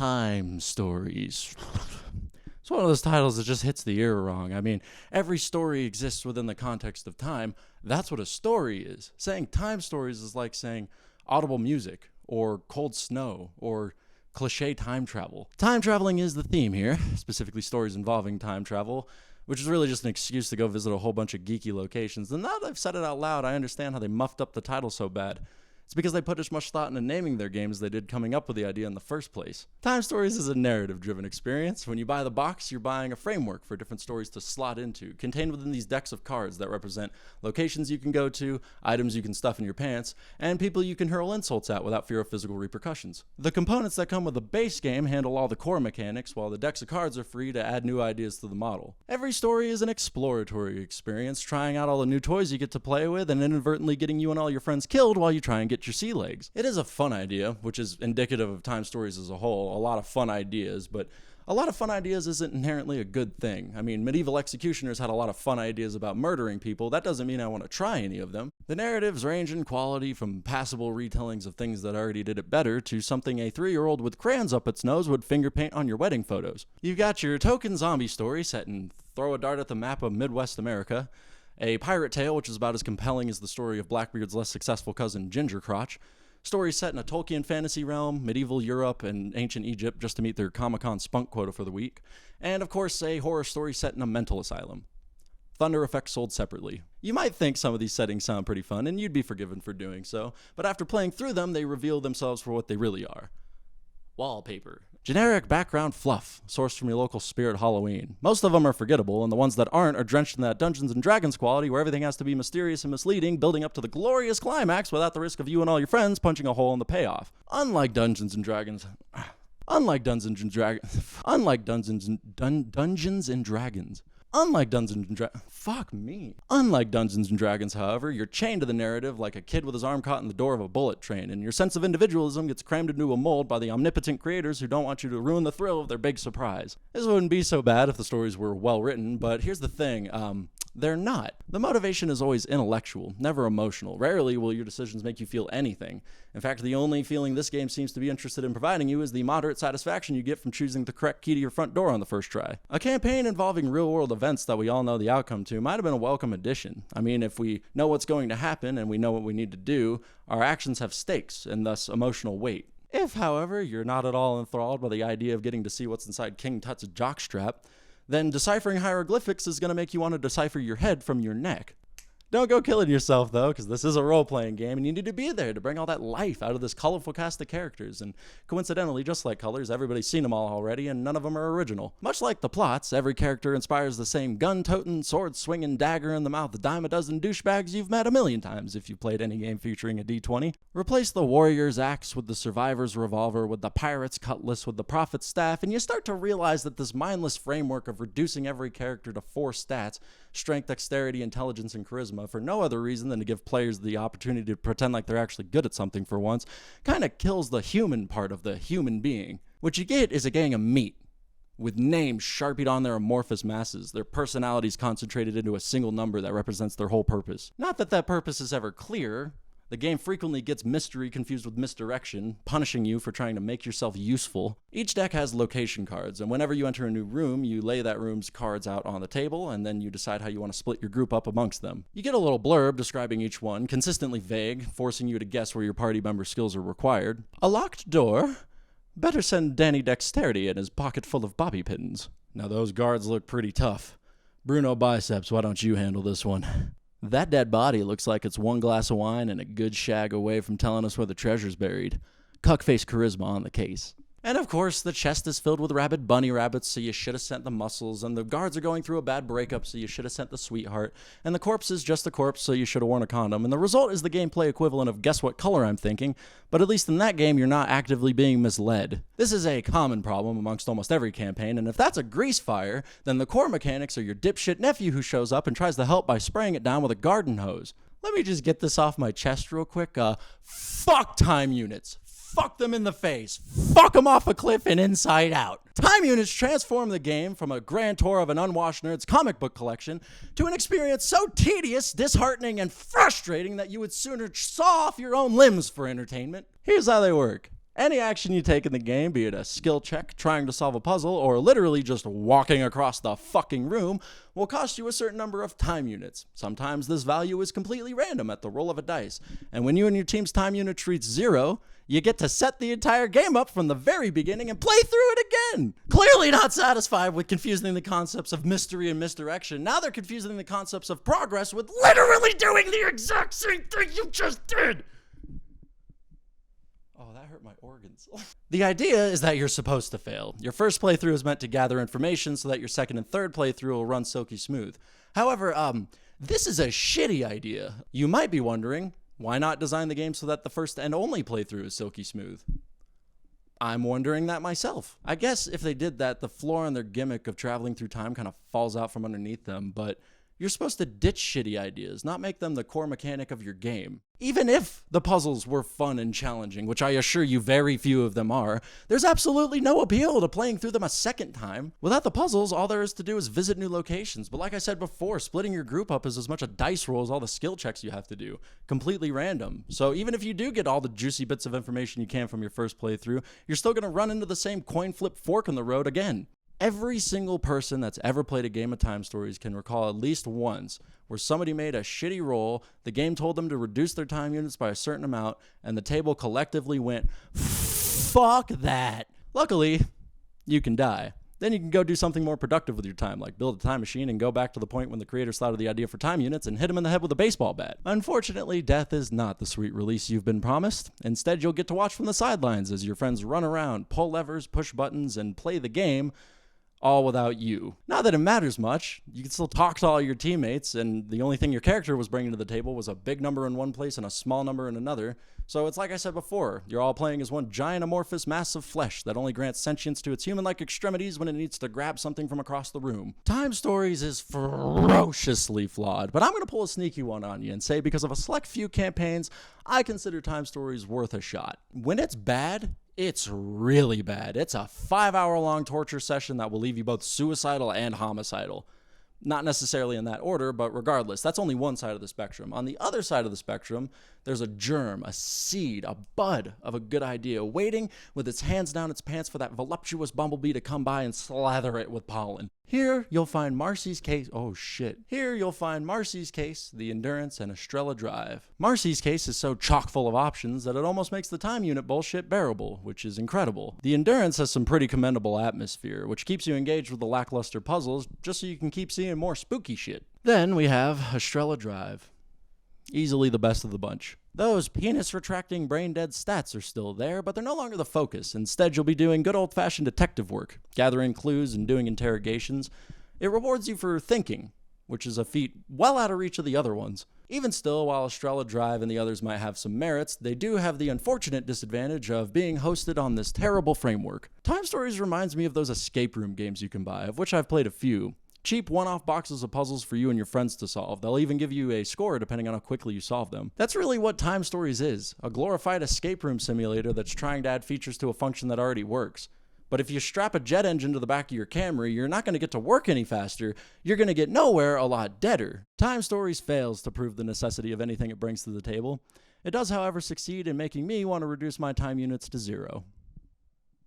time stories. It's one of those titles that just hits the ear wrong. I mean, every story exists within the context of time. That's what a story is. Saying time stories is like saying audible music, or cold snow, or cliche time travel. Time traveling is the theme here, specifically stories involving time travel, which is really just an excuse to go visit a whole bunch of geeky locations. And now that I've said it out loud, I understand how they muffed up the title so bad. It's because they put as much thought into naming their games as they did coming up with the idea in the first place. Time Stories is a narrative-driven experience. When you buy the box, you're buying a framework for different stories to slot into, contained within these decks of cards that represent locations you can go to, items you can stuff in your pants, and people you can hurl insults at without fear of physical repercussions. The components that come with the base game handle all the core mechanics, while the decks of cards are free to add new ideas to the model. Every story is an exploratory experience, trying out all the new toys you get to play with and inadvertently getting you and all your friends killed while you try and get your sea legs. It is a fun idea, which is indicative of Time Stories as a whole. A lot of fun ideas, but a lot of fun ideas isn't inherently a good thing. I mean, medieval executioners had a lot of fun ideas about murdering people. That doesn't mean I want to try any of them. The narratives range in quality from passable retellings of things that already did it better to something a 3-year-old with crayons up its nose would finger paint on your wedding photos. You've got your token zombie story set in throw a dart at the map of Midwest America, a pirate tale which is about as compelling as the story of Blackbeard's less successful cousin Ginger Crotch, stories set in a Tolkien fantasy realm, medieval Europe, and ancient Egypt just to meet their Comic-Con spunk quota for the week, and of course a horror story set in a mental asylum. Thunder Effect sold separately. You might think some of these settings sound pretty fun, and you'd be forgiven for doing so, but after playing through them, they reveal themselves for what they really are. Wallpaper. Generic background fluff, sourced from your local Spirit Halloween. Most of them are forgettable, and the ones that aren't are drenched in that Dungeons & Dragons quality where everything has to be mysterious and misleading, building up to the glorious climax without the risk of you and all your friends punching a hole in the payoff. Unlike Dungeons and Dragons, Unlike Dungeons and Dragons, Unlike Dungeons and Dragons, however, you're chained to the narrative like a kid with his arm caught in the door of a bullet train, and your sense of individualism gets crammed into a mold by the omnipotent creators who don't want you to ruin the thrill of their big surprise. This wouldn't be so bad if the stories were well written, but here's the thing, they're not. The motivation is always intellectual, never emotional. Rarely will your decisions make you feel anything. In fact, the only feeling this game seems to be interested in providing you is the moderate satisfaction you get from choosing the correct key to your front door on the first try. A campaign involving real-world events that we all know the outcome to might have been a welcome addition. I mean, if we know what's going to happen and we know what we need to do, our actions have stakes and thus emotional weight. If, however, you're not at all enthralled by the idea of getting to see what's inside King Tut's jockstrap, then deciphering hieroglyphics is going to make you want to decipher your head from your neck. Don't go killing yourself, though, because this is a role-playing game, and you need to be there to bring all that life out of this colorful cast of characters. And coincidentally, just like colors, everybody's seen them all already, and none of them are original. Much like the plots, every character inspires the same gun-toting, sword-swinging dagger in the mouth of dime a dozen douchebags you've met a million times if you've played any game featuring a D20. Replace the warrior's axe with the survivor's revolver, with the pirate's cutlass, with the prophet's staff, and you start to realize that this mindless framework of reducing every character to 4 stats, strength, dexterity, intelligence, and charisma, for no other reason than to give players the opportunity to pretend like they're actually good at something for once, kind of kills the human part of the human being. What you get is a gang of meat, with names sharpied on their amorphous masses, their personalities concentrated into a single number that represents their whole purpose. Not that that purpose is ever clear. The game frequently gets mystery confused with misdirection, punishing you for trying to make yourself useful. Each deck has location cards, and whenever you enter a new room, you lay that room's cards out on the table, and then you decide how you want to split your group up amongst them. You get a little blurb describing each one, consistently vague, forcing you to guess where your party member skills are required. A locked door? Better send Danny Dexterity and his pocket full of bobby pins. Now those guards look pretty tough. Bruno Biceps, why don't you handle this one? That dead body looks like it's 1 glass of wine and a good shag away from telling us where the treasure's buried. Cuckface charisma on the case. And of course, the chest is filled with rabid bunny rabbits, so you should have sent the muscles, and the guards are going through a bad breakup, so you should have sent the sweetheart, and the corpse is just a corpse, so you should have worn a condom, and the result is the gameplay equivalent of guess what color I'm thinking, but at least in that game, you're not actively being misled. This is a common problem amongst almost every campaign, and if that's a grease fire, then the core mechanics are your dipshit nephew who shows up and tries to help by spraying it down with a garden hose. Let me just get this off my chest real quick. Fuck time units. Fuck them in the face. Fuck them off a cliff and inside out. Time units transform the game from a grand tour of an unwashed nerd's comic book collection to an experience so tedious, disheartening, and frustrating that you would sooner saw off your own limbs for entertainment. Here's how they work. Any action you take in the game, be it a skill check, trying to solve a puzzle, or literally just walking across the fucking room, will cost you a certain number of time units. Sometimes this value is completely random at the roll of a dice, and when you and your team's time units reach 0, you get to set the entire game up from the very beginning and play through it again. Clearly not satisfied with confusing the concepts of mystery and misdirection, now they're confusing the concepts of progress with literally doing the exact same thing you just did. Oh, that hurt my organs. The idea is that you're supposed to fail. Your first playthrough is meant to gather information so that your second and third playthrough will run silky smooth. However, this is a shitty idea. You might be wondering, why not design the game so that the first and only playthrough is silky smooth? I'm wondering that myself. I guess if they did that, the floor on their gimmick of traveling through time kind of falls out from underneath them, but you're supposed to ditch shitty ideas, not make them the core mechanic of your game. Even if the puzzles were fun and challenging, which I assure you very few of them are, there's absolutely no appeal to playing through them a second time. Without the puzzles, all there is to do is visit new locations. But like I said before, splitting your group up is as much a dice roll as all the skill checks you have to do. Completely random. So even if you do get all the juicy bits of information you can from your first playthrough, you're still going to run into the same coin flip fork in the road again. Every single person that's ever played a game of Time Stories can recall at least once where somebody made a shitty roll, the game told them to reduce their time units by a certain amount, and the table collectively went, fuck that. Luckily, you can die. Then you can go do something more productive with your time, like build a time machine and go back to the point when the creators thought of the idea for time units and hit him in the head with a baseball bat. Unfortunately, death is not the sweet release you've been promised. Instead, you'll get to watch from the sidelines as your friends run around, pull levers, push buttons, and play the game, all without you. Not that it matters much. You can still talk to all your teammates, and the only thing your character was bringing to the table was a big number in one place and a small number in another. So it's like I said before, you're all playing as one giant amorphous mass of flesh that only grants sentience to its human-like extremities when it needs to grab something from across the room. Time Stories is ferociously flawed, but I'm going to pull a sneaky one on you and say because of a select few campaigns, I consider Time Stories worth a shot. When it's bad, it's really bad. It's a 5-hour-long torture session that will leave you both suicidal and homicidal. Not necessarily in that order, but regardless, that's only one side of the spectrum. On the other side of the spectrum, there's a germ, a seed, a bud of a good idea waiting with its hands down its pants for that voluptuous bumblebee to come by and slather it with pollen. Here, you'll find Marcy's Case. Oh, shit. Here, you'll find Marcy's Case, The Endurance, and Estrella Drive. Marcy's Case is so chock full of options that it almost makes the time unit bullshit bearable, which is incredible. The Endurance has some pretty commendable atmosphere, which keeps you engaged with the lackluster puzzles just so you can keep seeing more spooky shit. Then we have Estrella Drive. Easily the best of the bunch. Those penis-retracting brain-dead stats are still there, but they're no longer the focus. Instead, you'll be doing good old-fashioned detective work, gathering clues and doing interrogations. It rewards you for thinking, which is a feat well out of reach of the other ones. Even still, while Estrella Drive and the others might have some merits, they do have the unfortunate disadvantage of being hosted on this terrible framework. Time Stories reminds me of those escape room games you can buy, of which I've played a few. Cheap one-off boxes of puzzles for you and your friends to solve. They'll even give you a score depending on how quickly you solve them. That's really what Time Stories is, a glorified escape room simulator that's trying to add features to a function that already works. But if you strap a jet engine to the back of your Camry, you're not going to get to work any faster, you're going to get nowhere a lot deader. Time Stories fails to prove the necessity of anything it brings to the table. It does, however, succeed in making me want to reduce my time units to 0.